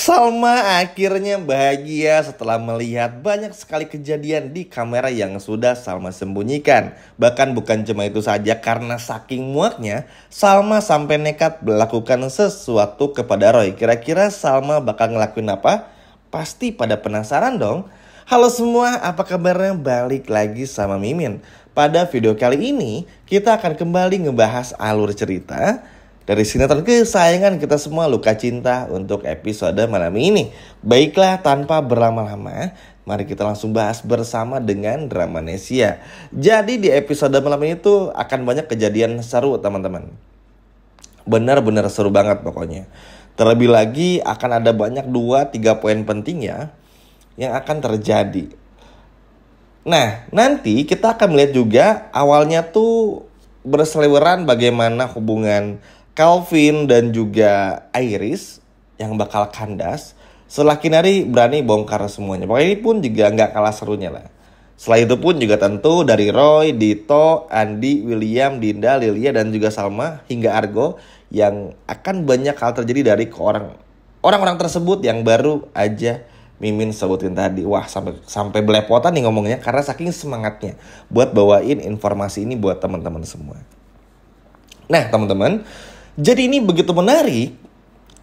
Salma akhirnya bahagia setelah melihat banyak sekali kejadian di kamera yang sudah Salma sembunyikan. Bahkan bukan cuma itu saja, karena saking muaknya, Salma sampai nekat melakukan sesuatu kepada Roy. Kira-kira Salma bakal ngelakuin apa? Pasti pada penasaran dong. Halo semua, apa kabarnya? Balik lagi sama Mimin. Pada video kali ini, kita akan kembali ngebahas alur cerita dari sinetron kesayangan kita semua, Luka Cinta, untuk episode malam ini. Baiklah, tanpa berlama-lama, mari kita langsung bahas bersama dengan Dramanesia. Jadi di episode malam ini tuh akan banyak kejadian seru, teman-teman. Benar-benar seru banget pokoknya. Terlebih lagi akan ada banyak 2-3 poin penting ya yang akan terjadi. Nah, nanti kita akan melihat juga awalnya tuh berseliweran bagaimana hubungan Calvin dan juga Iris yang bakal kandas setelah Kinari berani bongkar semuanya. Pokoknya ini pun juga nggak kalah serunya lah. Setelah itu pun juga tentu dari Roy, Dito, Andi, William, Dinda, Lilia, dan juga Salma hingga Argo yang akan banyak hal terjadi dari orang-orang tersebut yang baru aja Mimin sebutin tadi. Wah, sampai belepotan nih ngomongnya karena saking semangatnya buat bawain informasi ini buat teman-teman semua. Nah, teman-teman, jadi ini begitu menarik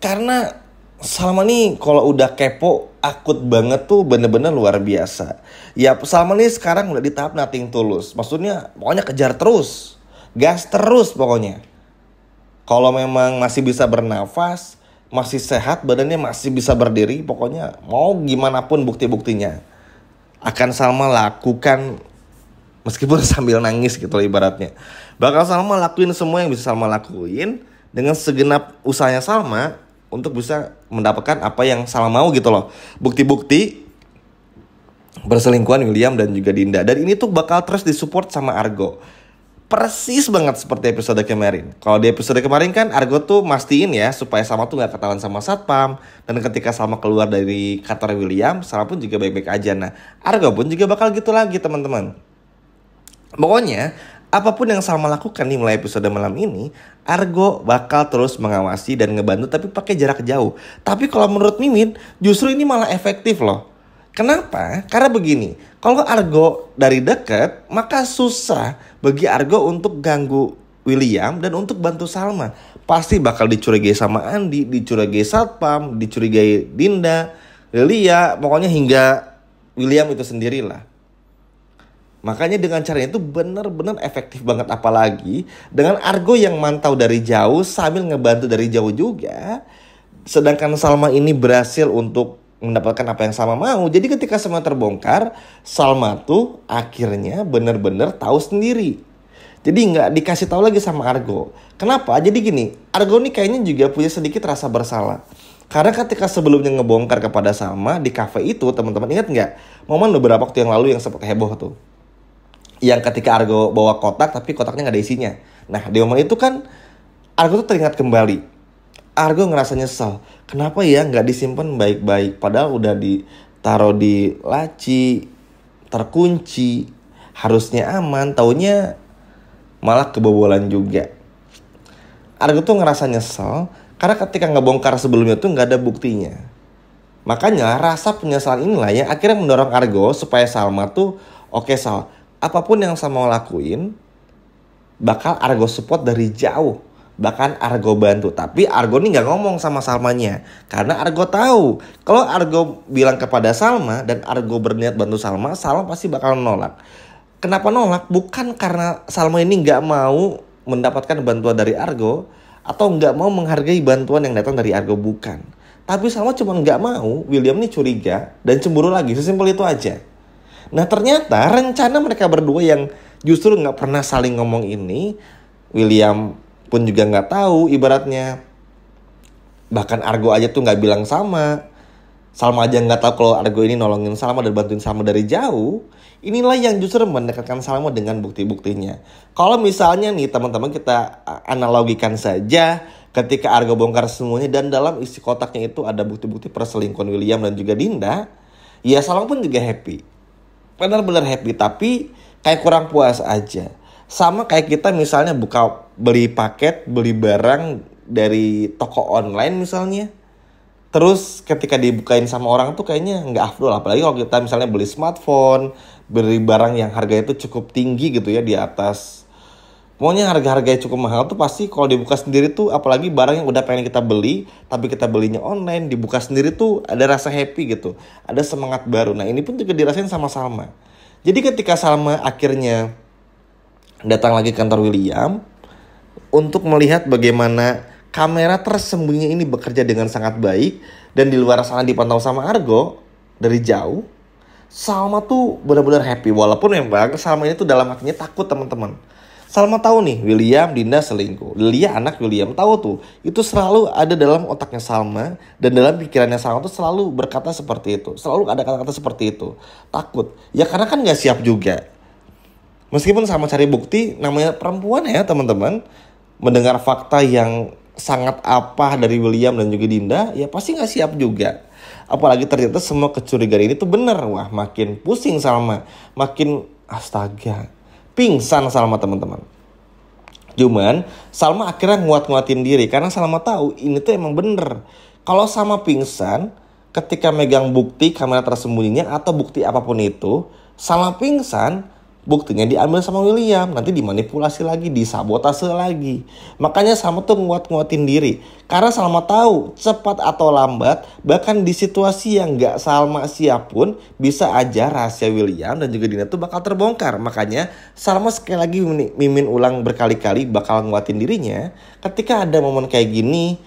karena Salma nih kalau udah kepo akut banget tuh, bener-bener luar biasa. Ya, Salma nih sekarang udah di tahap nothing tulus. Maksudnya pokoknya kejar terus, gas terus pokoknya. Kalau memang masih bisa bernafas, masih sehat, badannya masih bisa berdiri, pokoknya mau gimana pun bukti-buktinya akan Salma lakukan meskipun sambil nangis gitu loh ibaratnya. Bakal Salma lakuin semua yang bisa Salma lakuin dengan segenap usahanya Salma untuk bisa mendapatkan apa yang Salma mau gitu loh. Bukti-bukti berselingkuhan William dan juga Dinda. Dan ini tuh bakal terus disupport sama Argo. Persis banget seperti episode kemarin. Kalau di episode kemarin kan Argo tuh mastiin ya supaya Salma tuh gak ketahuan sama Satpam. Dan ketika Salma keluar dari kantor William, Salma pun juga baik-baik aja. Nah, Argo pun juga bakal gitu lagi, teman-teman. Pokoknya apapun yang Salma lakukan nih mulai episode malam ini, Argo bakal terus mengawasi dan ngebantu tapi pakai jarak jauh. Tapi kalau menurut Mimin, justru ini malah efektif loh. Kenapa? Karena begini, kalau Argo dari dekat, maka susah bagi Argo untuk ganggu William dan untuk bantu Salma. Pasti bakal dicurigai sama Andi, dicurigai Satpam, dicurigai Dinda, Lilia, pokoknya hingga William itu sendirilah. Makanya dengan cara itu benar-benar efektif banget, apalagi dengan Argo yang mantau dari jauh sambil ngebantu dari jauh juga. Sedangkan Salma ini berhasil untuk mendapatkan apa yang Salma mau. Jadi ketika semua terbongkar, Salma tuh akhirnya benar-benar tahu sendiri. Jadi nggak dikasih tahu lagi sama Argo. Kenapa? Jadi gini, Argo nih kayaknya juga punya sedikit rasa bersalah. Karena ketika sebelumnya ngebongkar kepada Salma di cafe itu, teman-teman ingat nggak? Momen beberapa waktu yang lalu yang sempat heboh tuh. Yang ketika Argo bawa kotak tapi kotaknya gak ada isinya. Nah, di momen itu kan Argo tuh teringat kembali. Argo ngerasa nyesel. Kenapa ya gak disimpan baik-baik? Padahal udah ditaruh di laci, terkunci, harusnya aman. Taunya malah kebobolan juga. Argo tuh ngerasa nyesel karena ketika ngebongkar sebelumnya tuh gak ada buktinya. Makanya rasa penyesalan inilah yang akhirnya mendorong Argo supaya Salma tuh oke Sal, apapun yang Salma mau lakuin, bakal Argo support dari jauh. Bahkan Argo bantu. Tapi Argo nih gak ngomong sama Salmanya. Karena Argo tahu, kalau Argo bilang kepada Salma dan Argo berniat bantu Salma, Salma pasti bakal nolak. Kenapa nolak? Bukan karena Salma ini gak mau mendapatkan bantuan dari Argo, atau gak mau menghargai bantuan yang datang dari Argo, bukan. Tapi Salma cuma gak mau William nih curiga dan cemburu lagi. Sesimpel itu aja. Nah, ternyata rencana mereka berdua yang justru gak pernah saling ngomong ini, William pun juga gak tahu ibaratnya. Bahkan Argo aja tuh gak bilang sama. Salma aja gak tahu kalau Argo ini nolongin Salma dan bantuin Salma dari jauh. Inilah yang justru mendekatkan Salma dengan bukti-buktinya. Kalau misalnya nih teman-teman kita analogikan saja, ketika Argo bongkar semuanya dan dalam isi kotaknya itu ada bukti-bukti perselingkuhan William dan juga Dinda, ya Salma pun juga happy. Benar-benar happy, tapi kayak kurang puas aja. Sama kayak kita misalnya beli paket, beli barang dari toko online misalnya. Terus ketika dibukain sama orang tuh kayaknya nggak afdol. Apalagi kalau kita misalnya beli smartphone, beli barang yang harganya itu cukup tinggi gitu ya, di atas. Pokoknya harga-harganya cukup mahal tuh pasti kalau dibuka sendiri tuh, apalagi barang yang udah pengen kita beli, tapi kita belinya online, dibuka sendiri tuh ada rasa happy gitu. Ada semangat baru. Nah ini pun juga dirasain sama Salma. Jadi ketika Salma akhirnya datang lagi ke kantor William, untuk melihat bagaimana kamera tersembunyi ini bekerja dengan sangat baik, dan di luar sana dipantau sama Argo dari jauh, Salma tuh benar-benar happy. Walaupun memang Salma ini tuh dalam hatinya takut, teman-teman. Salma tahu nih William, Dinda selingkuh. Lia anak William, tahu tuh. Itu selalu ada dalam otaknya Salma, dan dalam pikirannya Salma tuh selalu berkata seperti itu. Selalu ada kata-kata seperti itu. Takut. Ya karena kan gak siap juga. Meskipun sama cari bukti, namanya perempuan ya teman-teman. Mendengar fakta yang sangat apa dari William dan juga Dinda, ya pasti gak siap juga. Apalagi ternyata semua kecurigaan ini tuh bener. Wah makin pusing Salma. Makin astaga, pingsan Salma teman-teman. Cuman Salma akhirnya nguat-nguatin diri, karena Salma tahu ini tuh emang bener. Kalau Salma pingsan ketika megang bukti kamera tersembunyinya atau bukti apapun itu, Salma pingsan, buktinya diambil sama William, nanti dimanipulasi lagi, disabotase lagi. Makanya Salma tuh nguat-nguatin diri, karena Salma tahu cepat atau lambat, bahkan di situasi yang gak Salma siap pun, bisa aja rahasia William dan juga Dina tuh bakal terbongkar. Makanya Salma sekali lagi mimin ulang berkali-kali bakal nguatin dirinya. Ketika ada momen kayak gini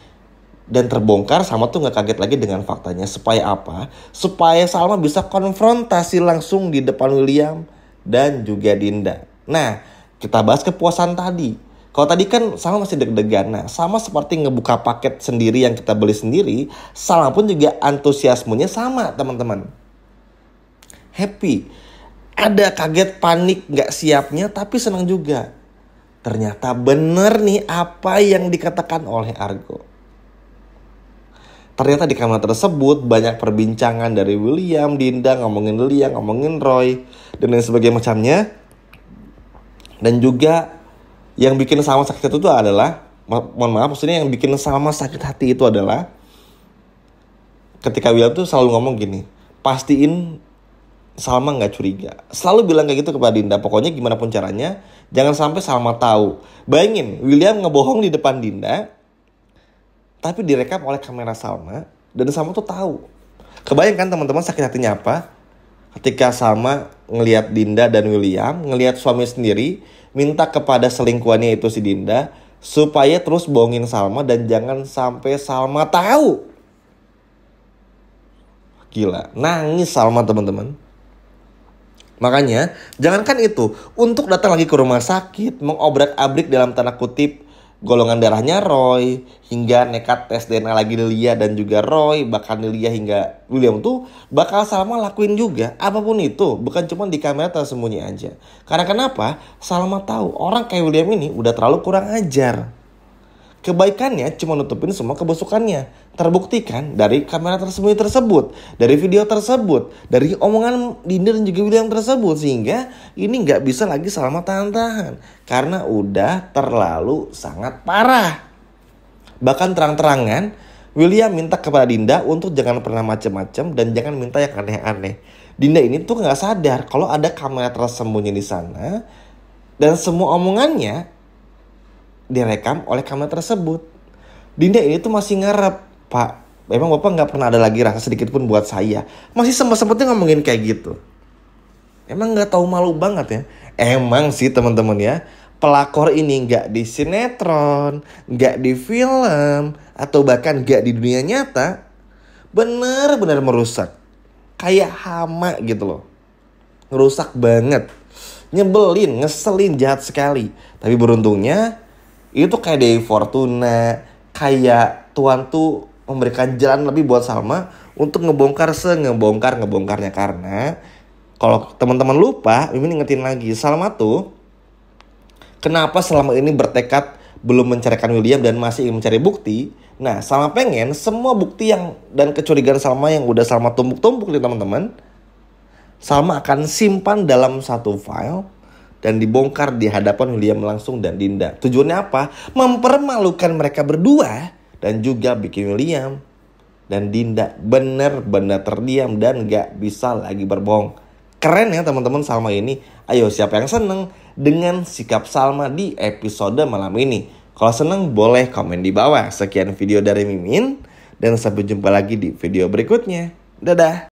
dan terbongkar, Salma tuh gak kaget lagi dengan faktanya. Supaya apa? Supaya Salma bisa konfrontasi langsung di depan William dan juga Dinda. Nah, kita bahas kepuasan tadi. Kalau tadi kan Salma masih deg-degan. Nah, sama seperti ngebuka paket sendiri yang kita beli sendiri, Salma pun juga antusiasmenya sama, teman-teman. Happy. Ada kaget, panik, gak siapnya, tapi senang juga. Ternyata bener nih apa yang dikatakan oleh Argo. Ternyata di kamera tersebut banyak perbincangan dari William, Dinda, ngomongin Lia, ngomongin Roy, dan lain sebagainya macamnya. Dan juga yang bikin Salma sakit itu adalah, mohon maaf, maksudnya yang bikin Salma sakit hati itu adalah ketika William tuh selalu ngomong gini, pastiin Salma gak curiga. Selalu bilang kayak gitu kepada Dinda, pokoknya gimana pun caranya jangan sampai Salma tahu. Bayangin, William ngebohong di depan Dinda, tapi direkam oleh kamera Salma, dan Salma tuh tahu. Kebayangkan teman-teman sakit hatinya apa? Ketika Salma ngelihat Dinda dan William, ngelihat suami sendiri, minta kepada selingkuhannya itu si Dinda, supaya terus bohongin Salma dan jangan sampai Salma tahu. Gila, nangis Salma teman-teman. Makanya, jangankan itu, untuk datang lagi ke rumah sakit, mengobrak-abrik dalam tanda kutip golongan darahnya Roy, hingga nekat tes DNA lagi Lia dan juga Roy, bahkan Lia hingga William tuh bakal Salma lakuin juga. Apapun itu, bukan cuma di kamera tersembunyi aja. Karena kenapa? Salma tahu orang kayak William ini udah terlalu kurang ajar. Kebaikannya cuma nutupin semua kebusukannya. Terbuktikan dari kamera tersembunyi tersebut, dari video tersebut, dari omongan Dinda dan juga William tersebut. Sehingga ini gak bisa lagi Salma tahan-tahan, karena udah terlalu sangat parah. Bahkan terang-terangan William minta kepada Dinda untuk jangan pernah macem-macem dan jangan minta yang aneh-aneh. Dinda ini tuh gak sadar kalau ada kamera tersembunyi di sana, dan semua omongannya direkam oleh kamera tersebut. Dinda ini tuh masih ngarep, Pak, emang Bapak gak pernah ada lagi rasa sedikit pun buat saya? Masih sempet-sempetnya ngomongin kayak gitu. Emang gak tahu malu banget ya? Emang sih teman-teman ya, pelakor ini gak di sinetron, gak di film, atau bahkan gak di dunia nyata, bener-bener merusak. Kayak hama gitu loh. Ngerusak banget. Nyebelin, ngeselin, jahat sekali. Tapi beruntungnya itu kayak Dewi Fortuna, kayak Tuhan tuh memberikan jalan lebih buat Salma untuk ngebongkar ngebongkarnya. Karena kalau teman-teman lupa, Mimin ingetin lagi, Salma tuh kenapa selama ini bertekad belum menceraikan William dan masih ingin mencari bukti. Nah, Salma pengen semua bukti yang dan kecurigaan Salma yang udah Salma tumpuk-tumpuk nih teman-teman, Salma akan simpan dalam satu file dan dibongkar di hadapan William langsung dan Dinda. Tujuannya apa? Mempermalukan mereka berdua dan juga bikin William Dan Dinda bener-bener terdiam dan gak bisa lagi berbohong. Keren ya teman-teman Salma ini. Ayo siapa yang seneng dengan sikap Salma di episode malam ini? Kalau seneng boleh komen di bawah. Sekian video dari Mimin. Dan sampai jumpa lagi di video berikutnya. Dadah.